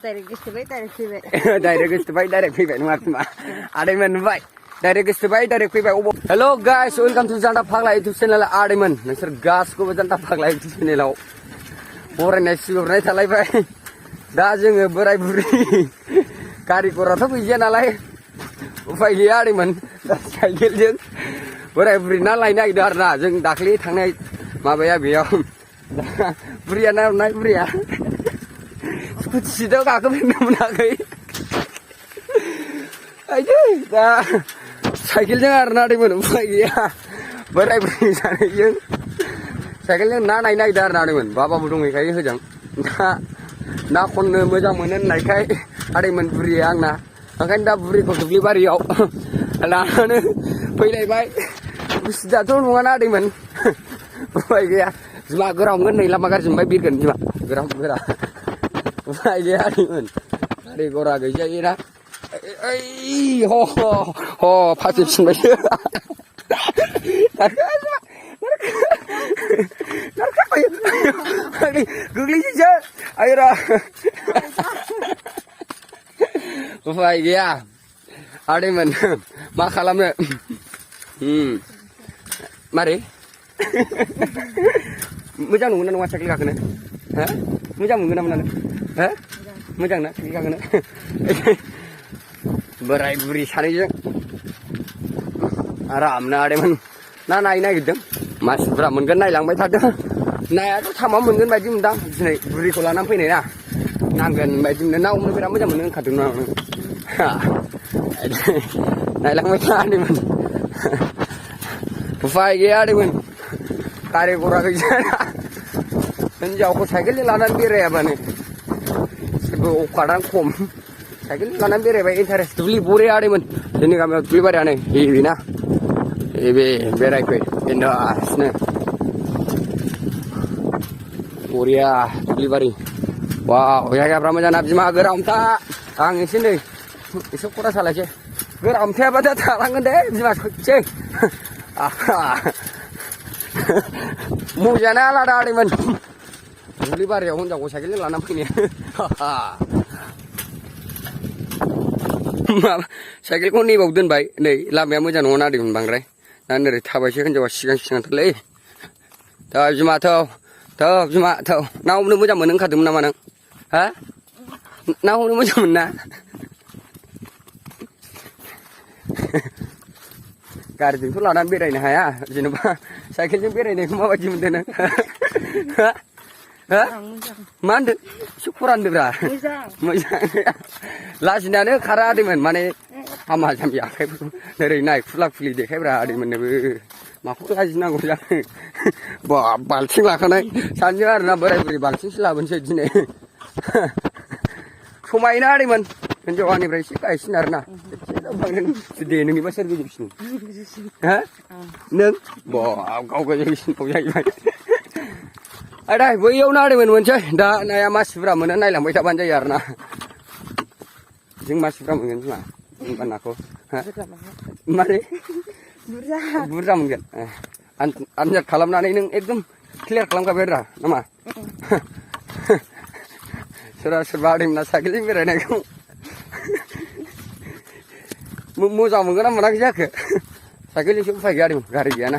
Direct gostoबाय direct फैबाय. Direct gostoबाय direct फैबाय नङा बिमा. आदैमोन नुबाय. Direct gostoबाय direct फैबाय. Hello guys, welcome to Janta Pagla YouTube channel आदैमोन. नोंसोर गासिखौबो Janta Pagla YouTube channelआव बरायनाय सिबिहरनाय थालायबाय. दा जोङो बोराय बुरि गारि गराथ' गैया नालाय उफाय गैया आदैमोन. दा साइकेलजों बोराय बुरि ना लायनो नागिरदों आरोना. जों दाख्लै थांनाय माबाया बेयाव बुरिया ना हमनाय बुरिया स्कुटियाव गाखोफेरनो मोनाखै. आयदै दा साइकेलजों आरोना आदैमोन उफाय गैया. बोराय बुरि सानैजों साइकेलजों ना नायनो नागिरदों आरोना आदैमोन. बाबाबो दंहैखायो होजों. दा ना खननो मोजां मोनो होननायखाय आदैमोन बुरिया आंना. ओंखायनो दा बुरिखौ दुब्लि बारियाव लानानै फैलायबाय. गुसुदाथ' नङाना आदैमोन. उफाय गैया. बिमा गोरामगोन नै लामा गाज्रि मोनबाय बिरगोन बिमा गोराम गोरा. उफाय गैया आदैमोन. गारि गरा गैजायोना. ओइ ह फासिफिनबायसो. गोग्लैसैसो आयरा. उफाय गैया आदैमोन मा खालामनो. मारै मोजां नंगौ ना नङा साइकेल गाखोनो? हो मोजां मोनगोन ना मोना नों? हो मोजां ना साइकेल गाखोनो? बोराय बुरि सानैजों आरामनो आदैमोन ना नायनो नागिरदों. मानसिफ्रा मोनगोन नायलांबाय थादों. नायाथ' थामाव मोनगोन बायदि मोनदां. दिनै बुरिखौ लानानै फैनाय ना नांगोन बायदि मोनो. ना हमनो बिराद मोजां मोनो होनखादोंमोन आं. नायलांबाय था आदैमोन. उफाय गैया आदैमोन. गारि गरा गैजाया. हिनजावखौ साइकेलजों लानानै बेरायाबानो जेबो अखादानो खम. साइकेल लानानै बेरायबाय इन्टारेस्ट दुब्लि बरिया आदैमोन. जोंनि गामियाव दुब्लि बारियानो हेभि ना. हेभि बेरायफै बिन्दासनो बरिया दुब्लि बारि. वाव जायगाफ्रा मोजां ना बिमा गोरामथा. आं एसे नै एसे खरा सालायसै. गोरामथायाबा दा थालांगोन दे बिमा ससे. मोजाङानो आलादा आदैमोन. दुब्लि बारियाव हिनजावखौ साइकेलजों लानानै फैनाया. माबा साइकेलखौ नैबाव दोनबाय. नै लामाया मोजां नङा आदैमोन बांद्राय. दा ओरै थाबायसो हिनजावा सिगां सिगांथारलै. दा बिमा थौ बिमा थौ. ना हमनो मोजां मोनो होनखादोंमोन नामा नों? हा ना हमनो मोजां मोनो ना? गारिजोंथ' लानानै बेरायनो हाया. जेनेबा साइकेलजों बेरायनायखौ माबायदि मोनदों नों? मा होनदों? एसे खरा होनदोंब्रा. मोजां लाजिनायानो खारा आदैमोन. माने हामा जाम्बि आखाइफोरखौ ओरै नाय खुला खुलि देखायब्रा आदैमोननोबो. माखौ लाजिनांगौ जाखो. बाल्थिं लाखानाय सानैजों आरोना बोराय बुरि बाल्थिंसो लाबोनोसै दिनै. समायना आदैमोन. हिनजावानिफ्राय एसे गायसिन आरोना. दे नोंनिबा सोर गोजौसिन? हा नों गाव गोजौसिनखौ जाहैबाय. आदा बैयावनो आदैमोन मोनसै. दा नाया मासिफ्रा मोनो नायलांबाय थाबानो जायो आरोना. जों मासिफ्रा मोनगोन बिमा होनबा नाखौ. मारै बुरजा मोनगोन. आनजाद खालामनानै नों एकदम क्लियार खालामखाबाय रा नामा? सोरबा सोरबा आदैमोना साइकेलजों बेरायनायखौ मोजां मोनगोन ना मोनाखै जाखो? साइकेलजोंसो उफाय गैया आदैमोन. गारि गैयाना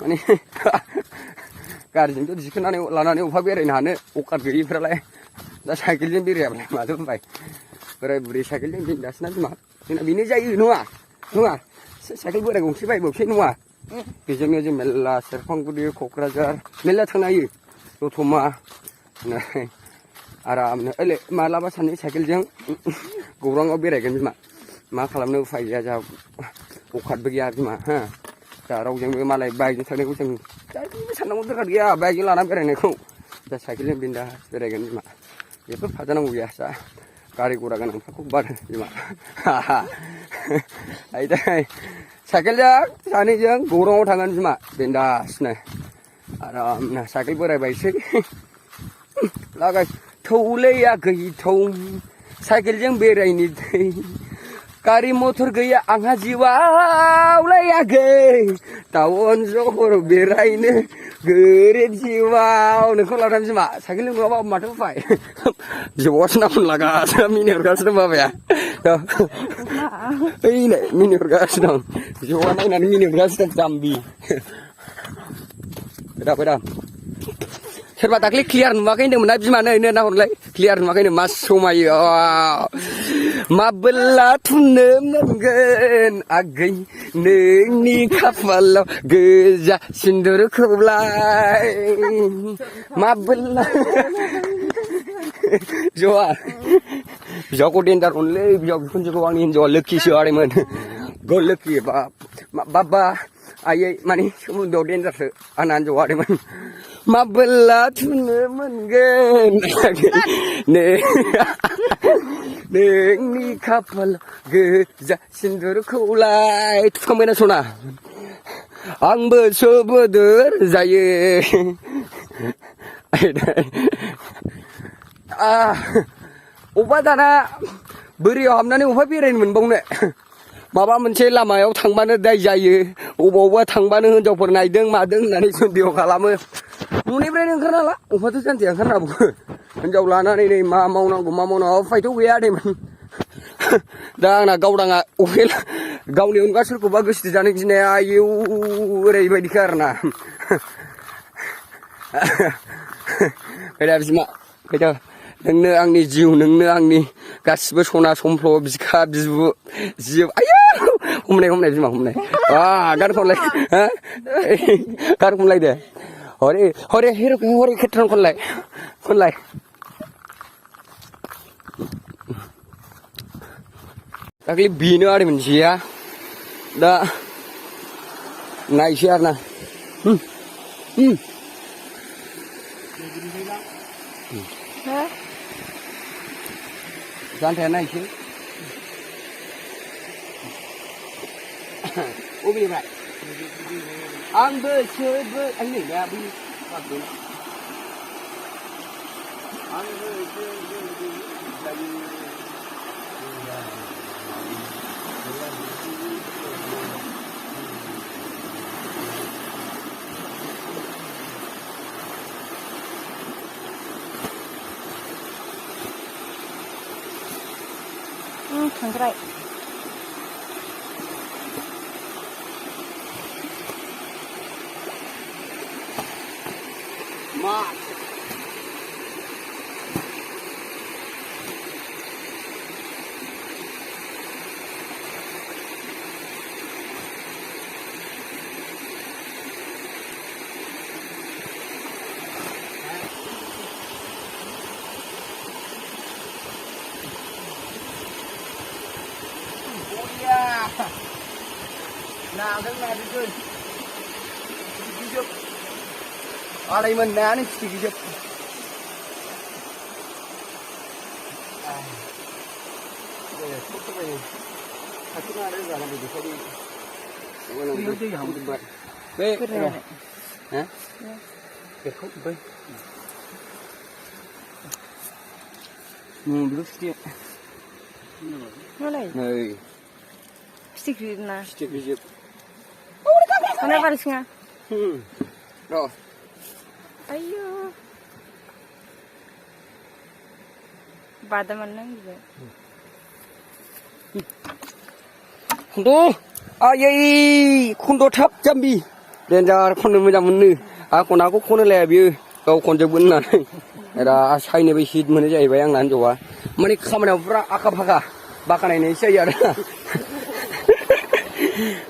माने गारिजोंथ' दिखोनानै लानानै अफा बेरायनो हानो अकात गैयिफ्रालाय दा साइकेलजों बेरायाबालाय माथो होनबाय. बोराय बुरि साइकेलजों बिन्दासना बिमा. जोंना बेनो जायो नङा नङा. साइकेल बोराय गंसे बायबावसै नङा. बेजोंनो जों मेरला सेरफांगुरि क'क्राझार मेरला थांनो हायो. दतमा आरामनो ओलै मालाबा साननै साइकेलजों गौराङाव बेरायगोन बिमा. मा खालामनो उफाय गैया. जोंहा अकातबो गैया बिमा. हा दा रावजोंबो मालाय बाइकजों थांनायखौ जों साननांगौ दरखार गैया. बाइकजों लानानै बेरायनायखौ दा साइकेलजों बिन्दास बेरायगोन बिमा. जेबो फाजानांगौ गैया. दा गारि गरा गोनांफोरखौ बारो बिमा. आयदै साइकेलजों सानैजों गौराङाव थांगोन बिमा बिन्दासनो आरामनो. साइकेल बोरायबायसै लागाय थौलैया गैथौ साइकेलजों बेरायनो दै. गारि मथर गैया आंहा जिउआव लायाखै. टाउन सहर बेरायनो Gede jiwa, nengkau lawan sih mak. Sakit nengkau apa mata apa? Jiwa senang pun laga, mini organ senang apa ya? Ini mini organ senang. Jiwa mana mini organ senang jambi. Beda. Serba takli clear makanya mana bisa mana ini nak orang clear makanya masuk mayu. Mabelah tunemen agai nengi kapal geja sindur kulai. Mabelah. Joa. Joko dengar only joko pun joko wangin joko lucky sih ada men. Go lucky baba ayah mani semua do dengar anan joko ada men. Mabelah tunemen gen. Nengi kapal geja sindur kulai. Kamu mana sona? Ang bersoboder zaya. Opa dana beriau hamna ni opa piring menbong ne. Maba moनसे लामायाव थांबानो दाय जायो अबावबा थांबानो हिनजावफोर नायदों मादों होननानै सन्देह खालामो न'निफ्रायनो ओंखारना ला अबाथ' सानसे ओंखारनाबो हिनजाव लानानै नै मा मावनांगौ फायथ' गैया देमोन दा आंना गावदाङा गावनि अनगा सोरखौबा गोसो जानो गिनाया आयौ ओरैबायदिखा आरोना फैदा बिमा फैदा नोंनो आंनि जिउ नोंनो आंनि गासिबो सना समफ्ल बिखा बिबु जिउ आयौ हमनाय बिमा हमनाय गान खनलाय गान खनलाय दे हरे हरे खेत्रन खनलाय दाख्लि बेनो आरो मोनसेया दा नायसै आरो ना जानथाया नायसै अबेनिफ्राय आंबो सोबो आंनि दा बै आंबो Sangrai. Ma. Nào đứng này đi chơi đi chụp ở đây mình ná đi chụp đây là thuốc cái này chúng ta đây giờ làm gì phải đi đi không được vậy bê hả cái khúc bê lúc kia Mana? này Stick na. stick đi Mana barisnya? Rồi. Ayo. Badaman nang gitu. Kundo, ayai, kundo thap jambi. Denjar kono moजां मोनो. Konaखौ खनो लाया बियो. गाव खनजोबगोन होननानै. दा साइनोबो hit मोनो जाहैबाय आंना हिनजावा. माने खामानियाव पुरा आखा फाखा. बाखानायनायसो जायो आरो.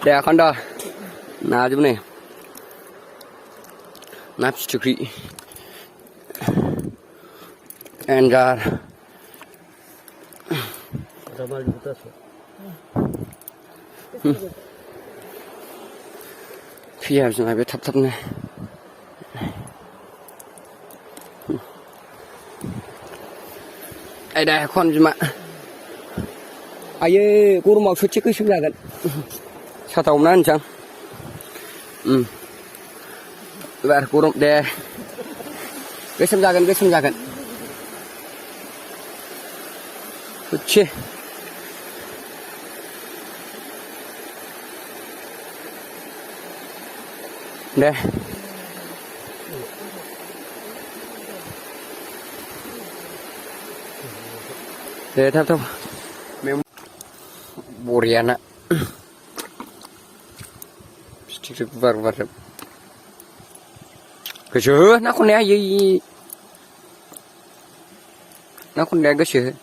दे खान्दा. नाजोब नै ना फिथिख्रि एन्जार फैया जोंहा बे थाब थाबनो आयदा खन बिमा आयो गरमाव ससे गोसोम जागोन साथाव ना होनसां एबार गरम दे गोसोम जागोन ससे दे deh tahu boriana stick bar kesu nak kau ni aje nak kau ni kesu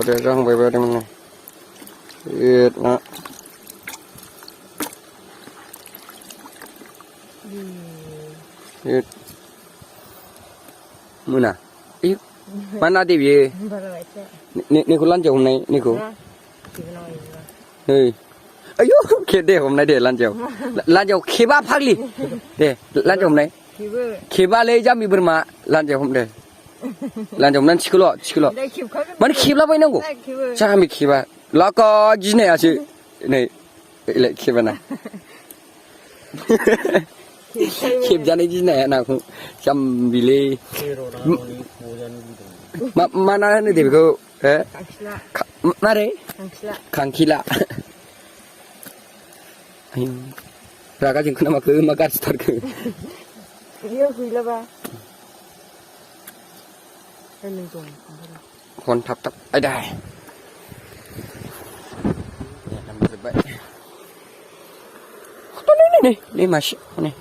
ada orang beberapa mana nak mana mana dia biar ni kau lanjau ni kau ayo kede hôm nay để lanjau keba pagi deh lanjau hôm nay keba le jam ibu rumah lanjau hôm nay lanjau nan ciklo mana keba apa ini kau cakap mi keba laka gini aja ni keba na keb jani gini aku jam bile mana ni deh kau mare kangkila ayo raga jeng kena mak makan start ke iya gila ba kon tap ada ya nama sebaik ni masih ni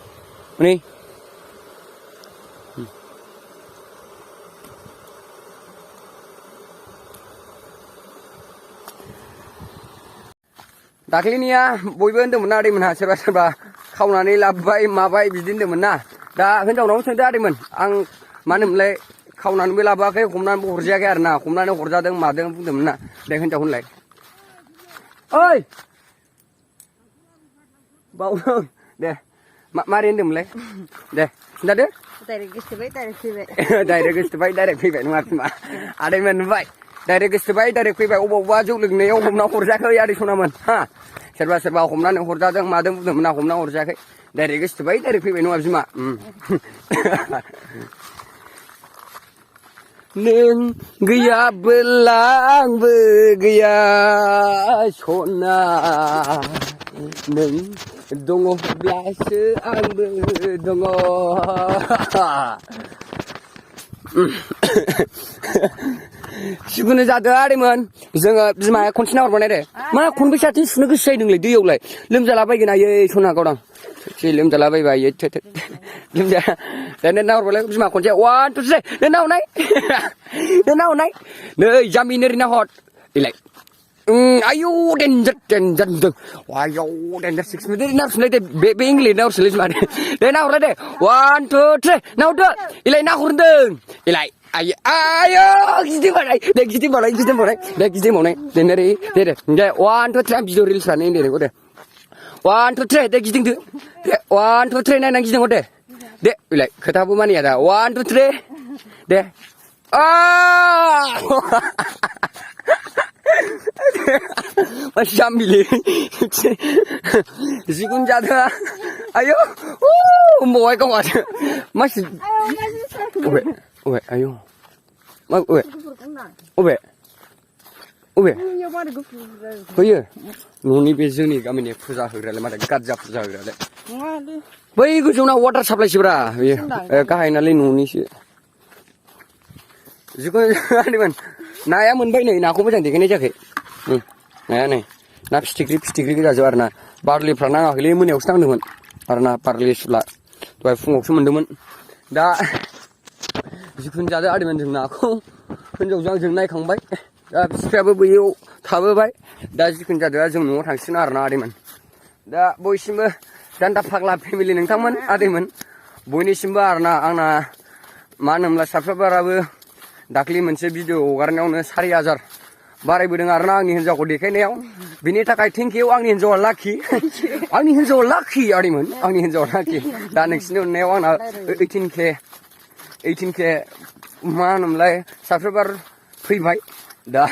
दाखिलि निया बयबो होनदोंमोन ना आदैमोनहा सोरबा खावनानै लाबोबाय माबाय बिदि होनदोंमोन ना दा हिनजावनावबो सोंदो आदैमोन आं मानो होनलाय खावनानैबो लाबोआखै हमनानैबो हरजायाखै आरो ना हमनानै हरजादों मादों बुंदोंमोन ना दे हिनजाव होनलाय ओइ बावदों दे मारै होनदोंमोनलाय दे खिन्थादो डाइरेक्ट गोसोबाय डाइरेक्ट फैबाय डाइरेक्ट गोसोबाय डाइरेक्ट फैबाय नङा बिमा आदैमोन नुबाय डाइरेक्ट गोसोबाय डाइरेक्ट फैबाय अबावबा जौ लोंनायाव हमना हरजायाखै आदै सनामोन हा सोरबा हमनानै हरजादों मादों बुंदोंमोन ना हमना हरजायाखै डाइरेक्ट गोसोबाय डाइरेक्ट फैबाय नङा बिमा नों गैयाबोला आंबो गैया सना नों दङब्लासो आंबो दङ जिखुनु जादों आदैमोन जोङो बिमाया खनसे नाहरबाय दे मा खनबेसाथिं सुनो गोसो जादोंलै दैयावलाय लोमजालाबायगोन आयै सना गावदां एसे लोमजालाबायबाय लोमजा दानो नाहरबायलाय बिमा खनसे 1 2 3 नों नाहरनाय नै जाम्बि ओरै नाहर इलाय ayo danger ayo danger 6 minute na sunai de be English na ursulis mane de na urade 1 2 3 na udah ilai na hurndeng ilai ayo gidi balai de neri de 1 2 3 video reels ane de de 1 2 3 de gidi de 1 2 3 na gidi ngode de ilai ketabu mani ada 1 2 3 de macam bili, sikun jada, ayo, mau kau ada, masih, ayo, oh iya, nuni bezu ni kami ni puja hura le, mana kerja puja hura le, bayi ku cuma water supply sih bra, kahai nali nuni sih, sikun ada man. नाया मोनबाय नै नाखौ मोजां देखायनाय जायाखै नाया नै ना फिथिख्रि जाजोब आरो ना बारलिफ्रा नाङाखैलै मोनायावसो नांदोंमोन आरो ना बारलि सुला दहाय फुङावसो मोन्दोंमोन दा जिखुनु जादो आदैमोन जों नाखौ हिनजावजों आंजों नायखांबाय दा बिफायाबो बैयाव थाबोबाय दा जिखुनु जादो जों न'आव थांसिगोन आरो ना आदैमोन दा बयसिमबो दान्दा फाग्ला फेमिलि नोंथांमोन आदैमोन बयनिसिमबो आरो ना आंना मा होनोमोनलाय साबस्क्राइबाराबो दाख्लि मोनसे भिडिअ हगारनायावनो 4000 बारायबोदों आरो ना आंनि हिनजावखौ देखायनायाव बिनि थाखाय थेंक इउ आंनि हिनजावा लाखि आदैमोन आंनि हिनजावा लाखि दा नोंसिनि अननायाव आंना 18k मा होनोमोनलाय साबस्क्राइबार फैबाय दा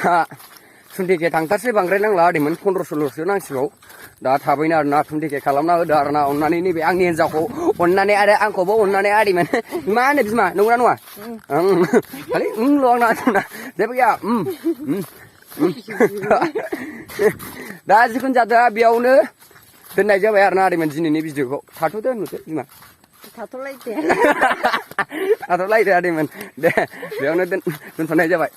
20k थांथारसै बांद्राय नांला आदैमोन 15-16सो नांसिगौ दा थाबैनो आरो ना 20k खालामना होदो आरो ना अननानै नैबे आंनि हिनजावखौ अननानै आरो आंखौबो अननानै आदैमोन मा होनो बिमा नंगौना नङा खालि ल' आंना जेबो गैया दा जिखुनु जादों बेयावनो दोननाय जाबाय आरो ना आदैमोन दिनैनि भिडिअखौ थाथ'दो नुदो बिमा थाथ'लायदे थाथ'लायदो आदैमोन दे बेयावनो दोनथ'नाय जाबाय